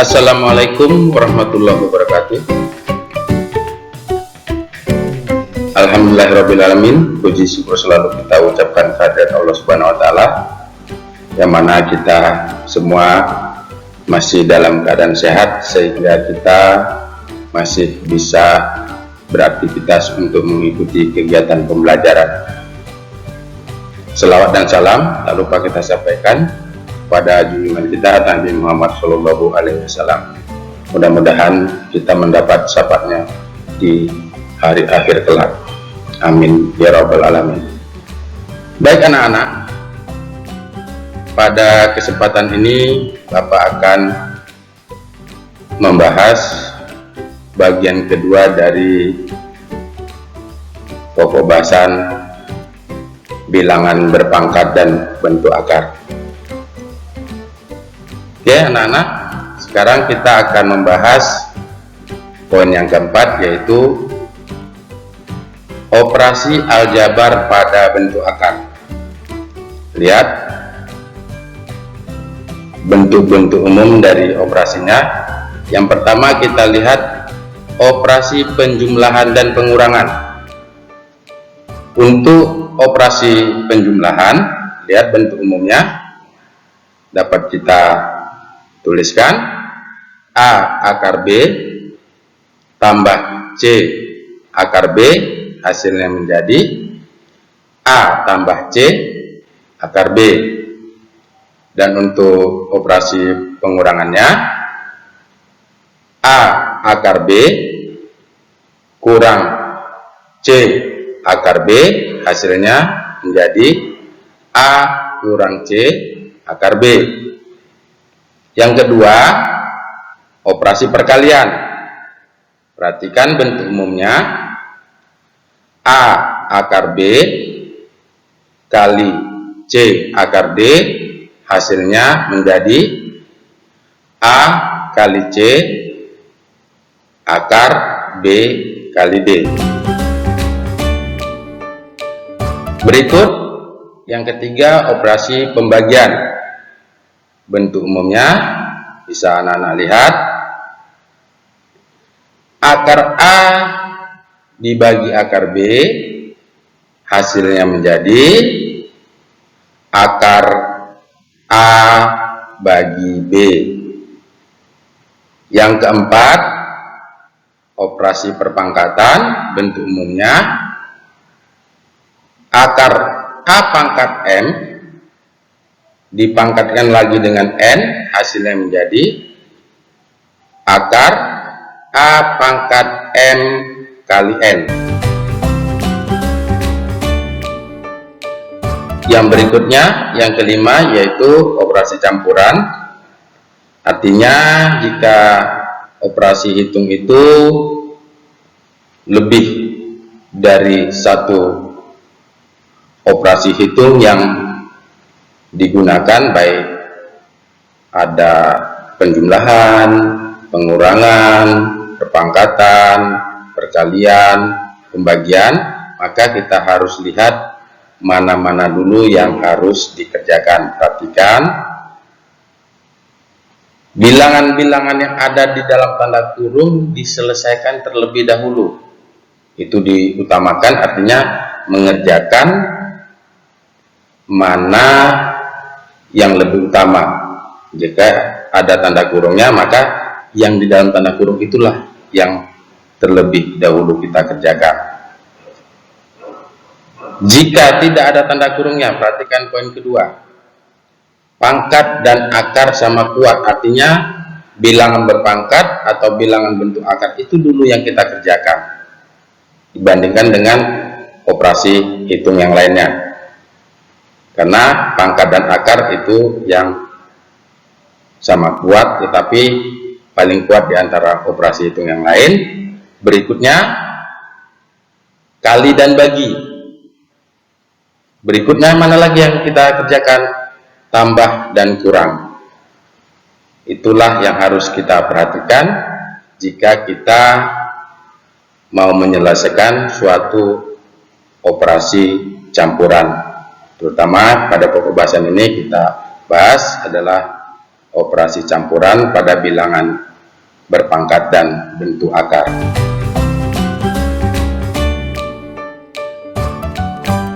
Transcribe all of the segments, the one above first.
Assalamualaikum warahmatullahi wabarakatuh. Alhamdulillahirrabbilalamin. Puji syukur selalu kita ucapkan kehadirat Allah Subhanahu wa Ta'ala, yang mana kita semua masih dalam keadaan sehat sehingga kita masih bisa beraktivitas untuk mengikuti kegiatan pembelajaran. Selawat dan salam tak lupa kita sampaikan pada junjungan kita Nabi Muhammad SAW. Mudah-mudahan kita mendapat syafaatnya di hari akhir kelak. Amin ya rabbal alamin. Baik anak-anak, pada kesempatan ini Bapak akan membahas bagian kedua dari pokok bahasan bilangan berpangkat dan bentuk akar. Oke anak-anak, sekarang kita akan membahas poin yang keempat, yaitu operasi aljabar pada bentuk akar. Lihat bentuk-bentuk umum dari operasinya. Yang pertama kita lihat operasi penjumlahan dan pengurangan. Untuk operasi penjumlahan, lihat bentuk umumnya dapat kita tuliskan: A akar B tambah C akar B, hasilnya menjadi A tambah C akar B. Dan untuk operasi pengurangannya, A akar B kurang C akar B, hasilnya menjadi A kurang C akar B. Yang kedua, operasi perkalian. Perhatikan bentuk umumnya: A akar B kali C akar D, hasilnya menjadi A kali C akar B kali D. Berikut yang ketiga, operasi pembagian. Bentuk umumnya bisa anak-anak lihat: akar A dibagi akar B, hasilnya menjadi akar A bagi B. Yang keempat, operasi perpangkatan. Bentuk umumnya akar A pangkat M dipangkatkan lagi dengan N, hasilnya menjadi akar A pangkat M kali N. Yang berikutnya, yang kelima, yaitu operasi campuran. Artinya jika operasi hitung itu lebih dari satu operasi hitung yang digunakan, baik ada penjumlahan, pengurangan, perpangkatan, perkalian, pembagian, maka kita harus lihat mana-mana dulu yang harus dikerjakan. Perhatikan bilangan-bilangan yang ada di dalam tanda kurung diselesaikan terlebih dahulu. Itu diutamakan, artinya mengerjakan mana yang lebih utama. Jika ada tanda kurungnya, maka yang di dalam tanda kurung itulah yang terlebih dahulu kita kerjakan. Jika tidak ada tanda kurungnya, perhatikan poin kedua: pangkat dan akar sama kuat. Artinya bilangan berpangkat atau bilangan bentuk akar itu dulu yang kita kerjakan dibandingkan dengan operasi hitung yang lainnya. Karena pangkat dan akar itu yang sama kuat, tetapi paling kuat di antara operasi hitung yang lain. Berikutnya, kali dan bagi. Berikutnya mana lagi yang kita kerjakan? Tambah dan kurang. Itulah yang harus kita perhatikan jika kita mau menyelesaikan suatu operasi campuran. Terutama pada pokok bahasan ini kita bahas adalah operasi campuran pada bilangan berpangkat dan bentuk akar.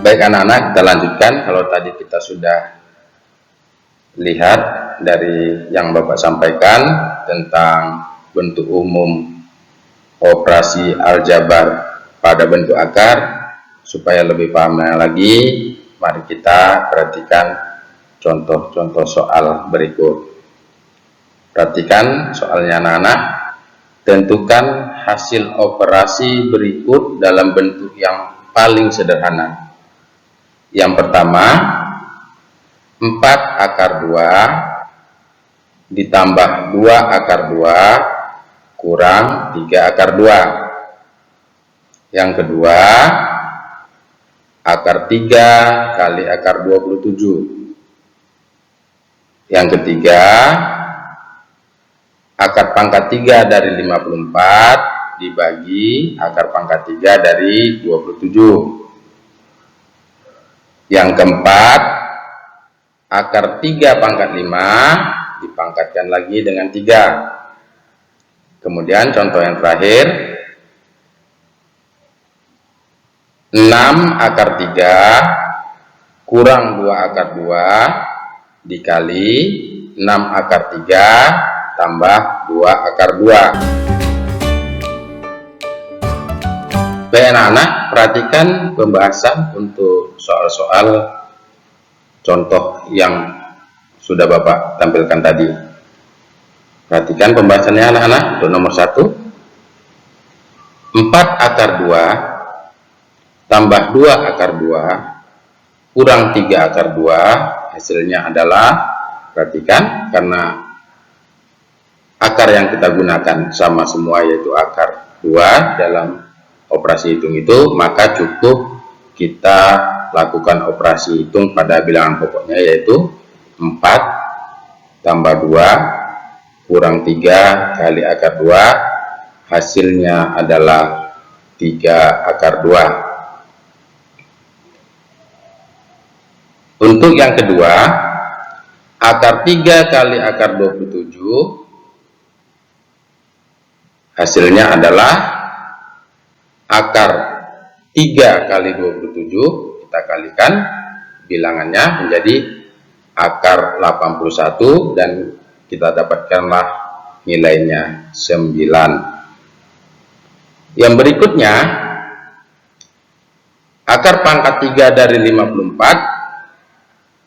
Baik anak-anak, kita lanjutkan. Kalau tadi kita sudah lihat dari yang Bapak sampaikan tentang bentuk umum operasi aljabar pada bentuk akar, supaya lebih pahamnya lagi, mari kita perhatikan contoh-contoh soal berikut. Perhatikan soalnya anak-anak. Tentukan hasil operasi berikut dalam bentuk yang paling sederhana. Yang pertama, 4 akar 2 ditambah 2 akar 2 kurang 3 akar 2. Yang kedua, akar 3 kali akar 27. Yang ketiga, akar pangkat 3 dari 54 dibagi akar pangkat 3 dari 27. Yang keempat, akar 3 pangkat 5 dipangkatkan lagi dengan 3. Kemudian contoh yang terakhir, 6 akar 3 kurang 2 akar 2 dikali 6 akar 3 tambah 2 akar 2. Baik anak-anak, perhatikan pembahasan untuk soal-soal contoh yang sudah Bapak tampilkan tadi. Perhatikan pembahasannya anak-anak. Untuk nomor 1, 4 akar 2 tambah 2 akar 2 kurang 3 akar 2, hasilnya adalah, perhatikan, karena akar yang kita gunakan sama semua yaitu akar 2 dalam operasi hitung itu, maka cukup kita lakukan operasi hitung pada bilangan pokoknya yaitu 4 tambah 2 kurang 3 kali akar 2, hasilnya adalah 3 akar 2. Untuk yang kedua, akar 3 kali akar 27, hasilnya adalah akar 3 kali 27, kita kalikan bilangannya menjadi akar 81 dan kita dapatkanlah nilainya 9. Yang berikutnya, akar pangkat 3 dari 54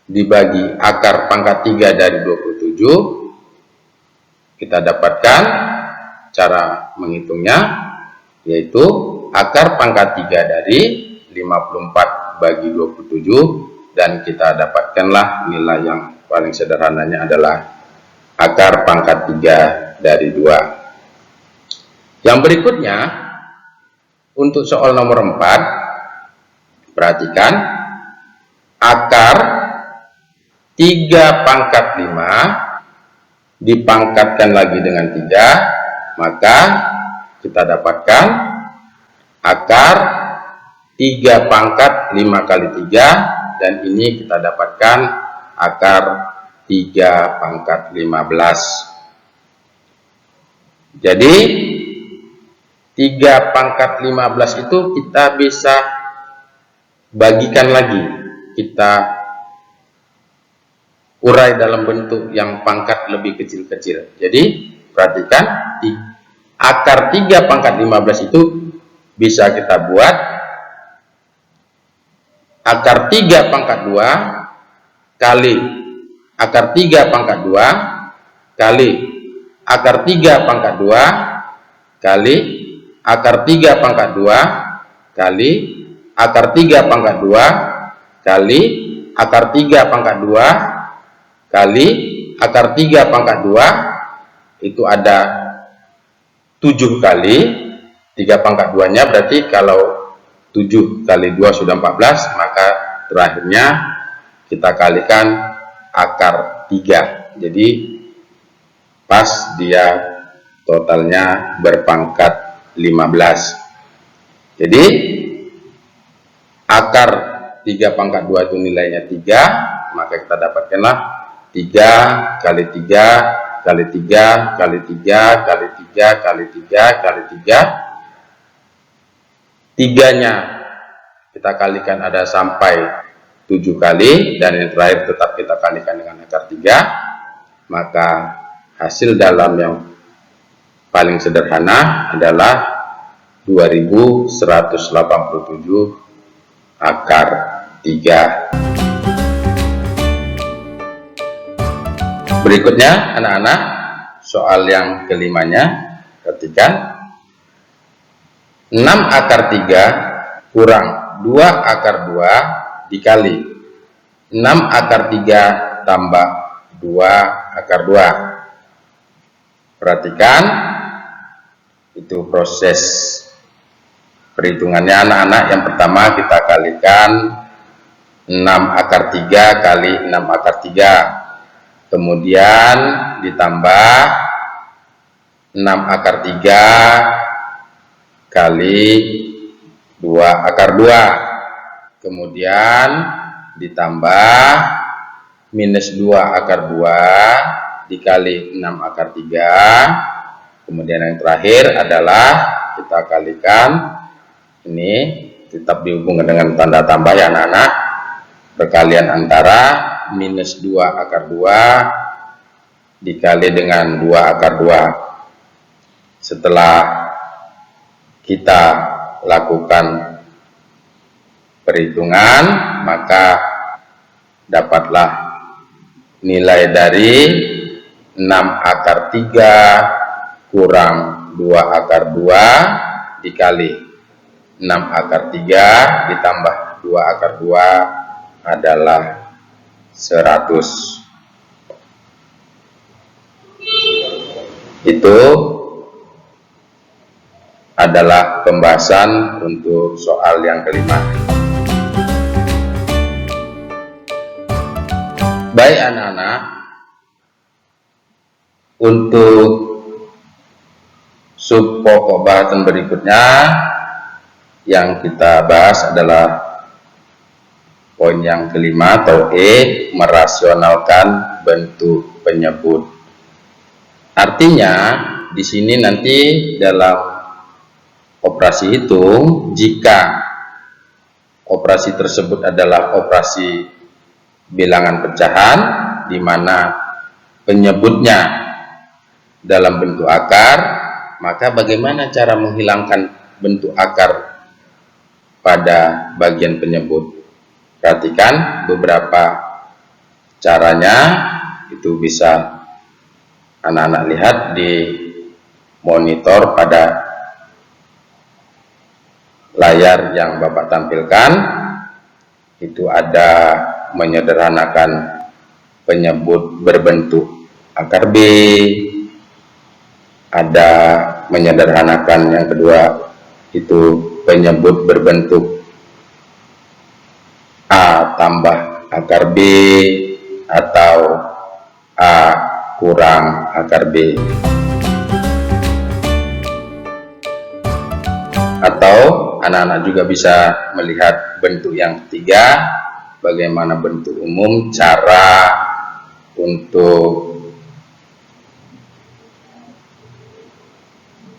dibagi akar pangkat 3 dari 27, kita dapatkan cara menghitungnya yaitu akar pangkat 3 dari 54 bagi 27, dan kita dapatkanlah nilai yang paling sederhananya adalah akar pangkat 3 dari 2. Yang berikutnya, untuk soal nomor 4, perhatikan, akar 3 pangkat 5 dipangkatkan lagi dengan 3, maka kita dapatkan akar 3 pangkat 5 kali 3, dan ini kita dapatkan akar 3 pangkat 15. Jadi 3 pangkat 15 itu kita bisa bagikan lagi, kita urai dalam bentuk yang pangkat lebih kecil-kecil. Jadi perhatikan, akar 3 pangkat 15 itu bisa kita buat akar 3 pangkat 2 kali akar 3 pangkat 2 kali akar 3 pangkat 2 kali akar 3 pangkat 2 kali akar 3 pangkat 2 kali akar 3 pangkat 2 kali akar 3 pangkat 2, itu ada 7 kali 3 pangkat 2 nya, berarti kalau 7 kali 2 sudah 14, maka terakhirnya kita kalikan akar 3. Jadi pas dia totalnya berpangkat 15. Jadi akar 3 pangkat 2 itu nilainya 3, maka kita dapatkanlah 3 kali 3 kali 3 kali 3 kali 3 kali 3 kali 3. Tiganya kita kalikan ada sampai 7 kali, dan yang terakhir tetap kita kalikan dengan akar 3. Maka hasil dalam yang paling sederhana adalah 2187 akar 3. Berikutnya anak-anak, soal yang kelimanya, perhatikan. 6 akar 3 kurang 2 akar 2 dikali 6 akar 3 tambah 2 akar 2. Perhatikan, itu proses perhitungannya anak-anak. Yang pertama kita kalikan 6 akar 3 kali 6 akar 3, kemudian ditambah 6 akar 3 kali 2 akar 2, kemudian ditambah minus 2 akar 2 dikali 6 akar 3, kemudian yang terakhir adalah kita kalikan, ini tetap dihubungkan dengan tanda tambah ya anak-anak, perkalian antara minus 2 akar 2 dikali dengan 2 akar 2. Setelah kita lakukan perhitungan, maka dapatlah nilai dari 6 akar 3 kurang 2 akar 2 dikali 6 akar 3 ditambah 2 akar 2 adalah 100. Itu adalah pembahasan untuk soal yang kelima. Baik anak-anak, untuk sub pokok bahasan berikutnya yang kita bahas adalah poin yang kelima atau E, merasionalkan bentuk penyebut. Artinya di sini nanti dalam operasi hitung, jika operasi tersebut adalah operasi bilangan pecahan, di mana penyebutnya dalam bentuk akar, maka bagaimana cara menghilangkan bentuk akar pada bagian penyebut? Perhatikan beberapa caranya, itu bisa anak-anak lihat di monitor pada layar yang Bapak tampilkan. Itu ada menyederhanakan penyebut berbentuk akar B, ada menyederhanakan yang kedua itu penyebut berbentuk A tambah akar B atau A kurang akar B. Atau anak-anak juga bisa melihat bentuk yang ketiga, bagaimana bentuk umum, cara untuk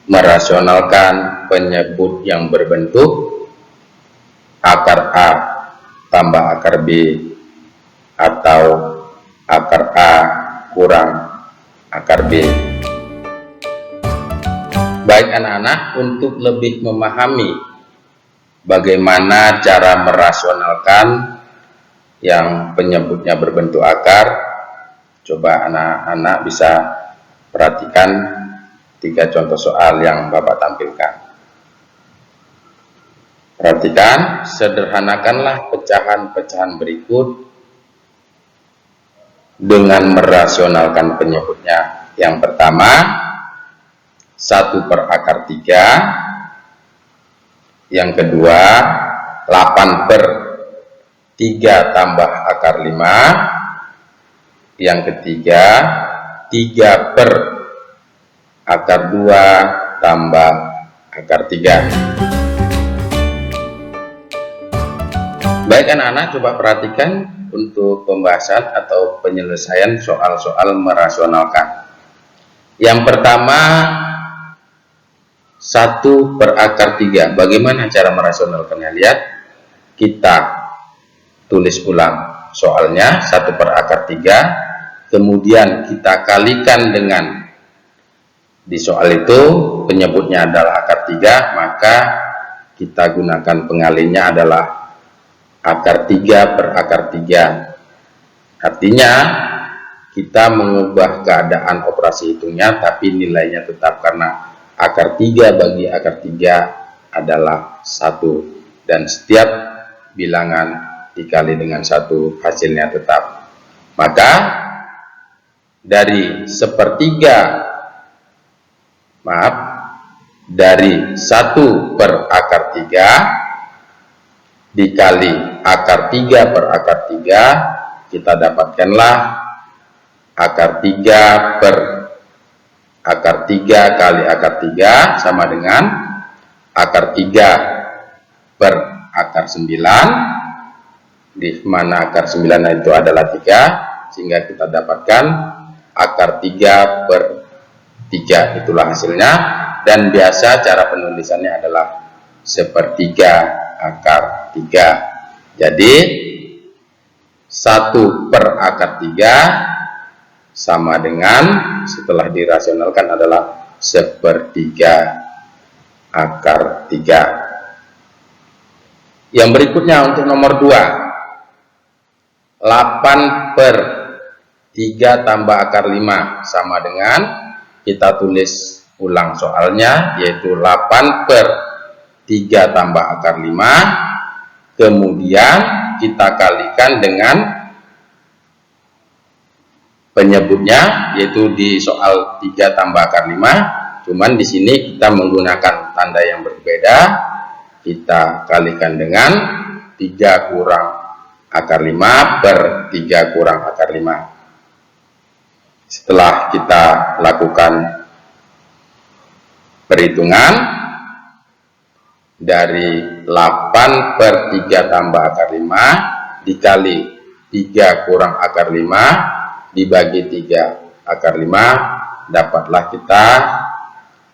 merasionalkan penyebut yang berbentuk akar A tambah akar B atau akar A kurang akar B. Baik anak-anak, untuk lebih memahami bagaimana cara merasionalkan yang penyebutnya berbentuk akar, coba anak-anak bisa perhatikan 3 contoh soal yang Bapak tampilkan. Perhatikan, sederhanakanlah pecahan-pecahan berikut dengan merasionalkan penyebutnya. Yang pertama, 1 per akar 3. Yang kedua, 8 per 3 tambah akar 5. Yang ketiga, 3 per akar 2 tambah akar 3. Baik anak-anak, coba perhatikan untuk pembahasan atau penyelesaian soal-soal merasionalkan. Yang pertama, 1 per akar 3. Bagaimana cara merasionalkannya? Lihat, kita tulis ulang soalnya, 1 per akar 3. Kemudian kita kalikan dengan, di soal itu penyebutnya adalah akar 3, maka kita gunakan pengalinya adalah akar 3 per akar 3. Artinya kita mengubah keadaan operasi hitungnya, tapi nilainya tetap karena akar 3 bagi akar 3 adalah 1, dan setiap bilangan dikali dengan 1 hasilnya tetap. Maka dari 1 per akar 3 dikali akar 3 per akar 3, kita dapatkanlah akar 3 per akar 3 kali akar 3 sama dengan akar 3 per akar 9, di mana akar 9 itu adalah 3, sehingga kita dapatkan akar 3 per 3. Itulah hasilnya, dan biasa cara penulisannya adalah 1/3 akar 3. Jadi 1 per akar 3 sama dengan, setelah dirasionalkan, adalah 1/3 akar 3. Yang berikutnya untuk nomor 2, 8 per 3 tambah akar 5 sama dengan, kita tulis ulang soalnya, yaitu 8 per 3 tambah akar 5, kemudian kita kalikan dengan penyebutnya, yaitu di soal 3 tambah akar 5, cuman di sini kita menggunakan tanda yang berbeda. Kita kalikan dengan 3 kurang akar 5 per 3 kurang akar 5. Setelah kita lakukan perhitungan, dari 8 per 3 tambah akar 5 dikali 3 kurang akar 5 dibagi 3 akar 5, dapatlah kita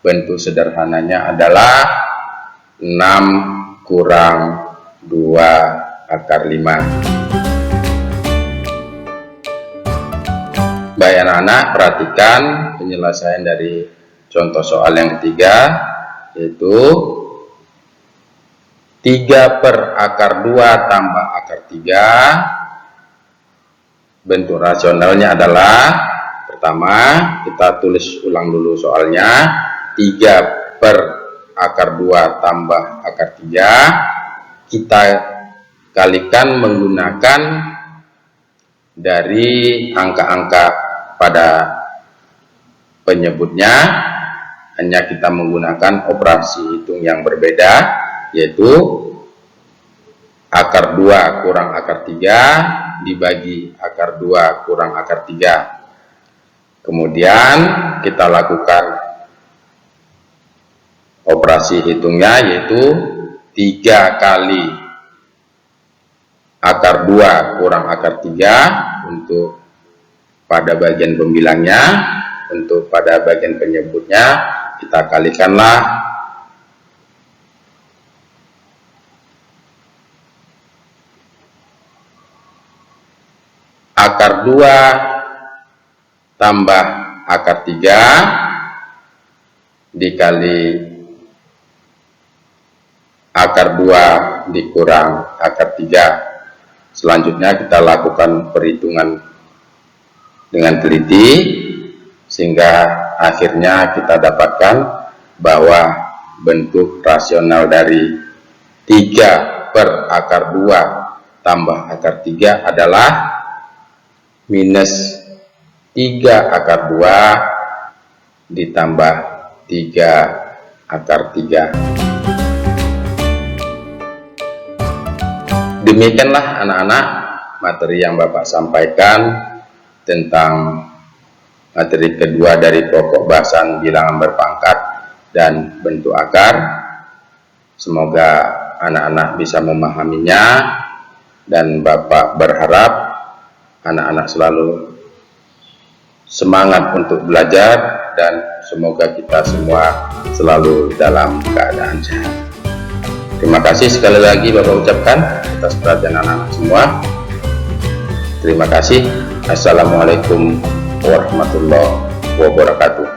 bentuk sederhananya adalah 6 kurang 2 akar 5. Baik anak-anak, perhatikan penyelesaian dari contoh soal yang ketiga, yaitu 3 per akar 2 tambah akar 3. Bentuk rasionalnya adalah, pertama kita tulis ulang dulu soalnya, 3 per akar 2 tambah akar 3, kita kalikan menggunakan dari angka-angka pada penyebutnya, hanya kita menggunakan operasi hitung yang berbeda, yaitu akar 2 kurang akar 3 dibagi akar 2 kurang akar 3. Kemudian kita lakukan operasi hitungnya, yaitu 3 kali akar 2 kurang akar 3 untuk pada bagian pembilangnya. Untuk pada bagian penyebutnya kita kalikanlah akar 2 tambah akar 3 dikali akar 2 dikurang akar 3. Selanjutnya kita lakukan perhitungan dengan teliti, sehingga akhirnya kita dapatkan bahwa bentuk rasional dari 3 per akar 2 tambah akar 3 adalah minus 3 akar 2 ditambah 3 akar 3. Demikianlah anak-anak materi yang Bapak sampaikan tentang materi kedua dari pokok bahasan bilangan berpangkat dan bentuk akar. Semoga anak-anak bisa memahaminya dan Bapak berharap anak-anak selalu semangat untuk belajar dan semoga kita semua selalu dalam keadaan sehat. Terima kasih sekali lagi Bapak ucapkan atas perhatian anak-anak semua. Terima kasih. Assalamualaikum warahmatullahi wabarakatuh.